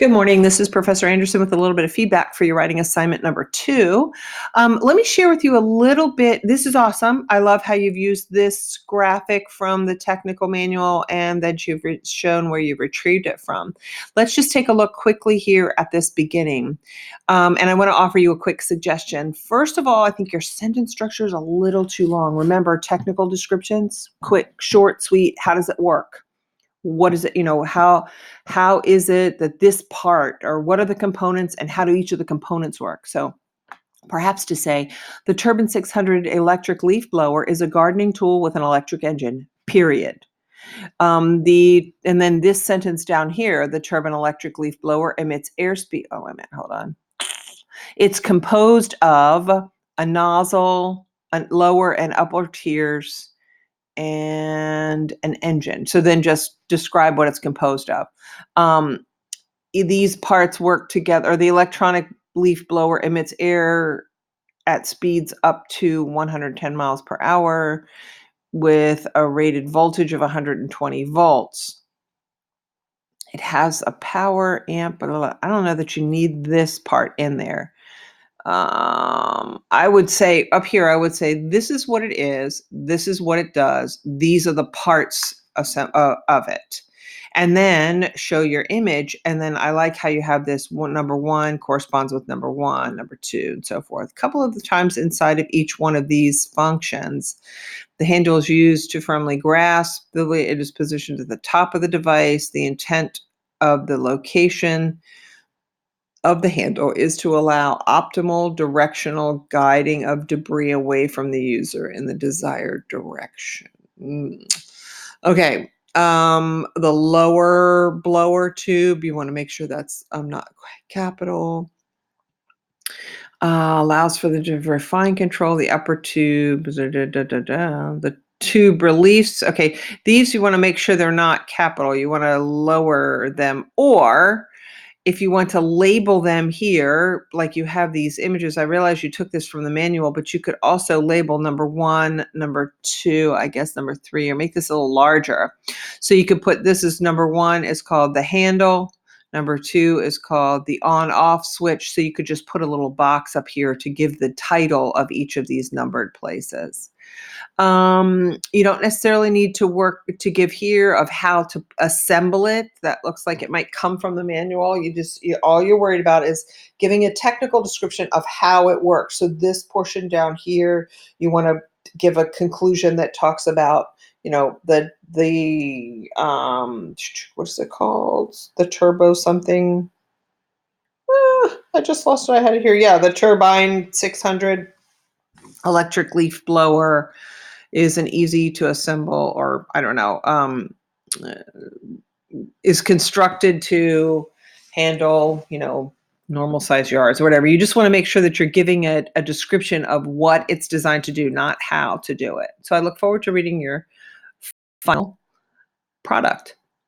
Good morning. This is Professor Anderson with a little bit of feedback for your writing assignment number 2. Let me share with you a little bit. This is awesome. I love how you've used this graphic from the technical manual and that you've shown where you've retrieved it from. Let's just take a look quickly here at this beginning. And I want to offer you a quick suggestion. First of all, I think your sentence structure is a little too long. Remember, technical descriptions, quick, short, sweet. How does it work? What is it, how is it that this part, or what are the components and how do each of the components work? So perhaps to say the Turbine 600 electric leaf blower is a gardening tool with an electric engine, period. And then this sentence down here, the turbine electric leaf blower emits airspeed. Oh, wait a minute, hold on. It's composed of a nozzle, lower and upper tiers, and an engine. So then just describe what it's composed of. These parts work together. The electronic leaf blower emits air at speeds up to 110 miles per hour with a rated voltage of 120 volts. It has a power amp, but I don't know that you need this part in there. I would say up here, I would say this is what it is. This is what it does. These are the parts of it. And then show your image. And then I like how you have this one, number 1 corresponds with number 1, number 2, and so forth. A couple of the times inside of each one of these functions, the handle is used to firmly grasp the way it is positioned at the top of the device. The intent of the location of the handle is to allow optimal directional guiding of debris away from the user in the desired direction. Okay. The lower blower tube, you want to make sure that's not quite capital. Allows for the refine control. The upper tube, the tube reliefs. Okay, these you want to make sure they're not capital. You want to lower them, or if you want to label them here, like you have these images, I realize you took this from the manual, but you could also label number 1, number 2, I guess number 3, or make this a little larger. So you could put this as number 1 is called the handle. Number 2 is called the on-off switch. So you could just put a little box up here to give the title of each of these numbered places. You don't necessarily need to work to give here of how to assemble it. That looks like it might come from the manual. All you're worried about is giving a technical description of how it works. So this portion down here, you want to give a conclusion that talks about, what's it called? The turbo something. I just lost what I had it here. Yeah, the Turbine 600 electric leaf blower is an easy to assemble, or I don't know, is constructed to handle, normal size yards or whatever. You just want to make sure that you're giving it a description of what it's designed to do, not how to do it. So I look forward to reading your final product.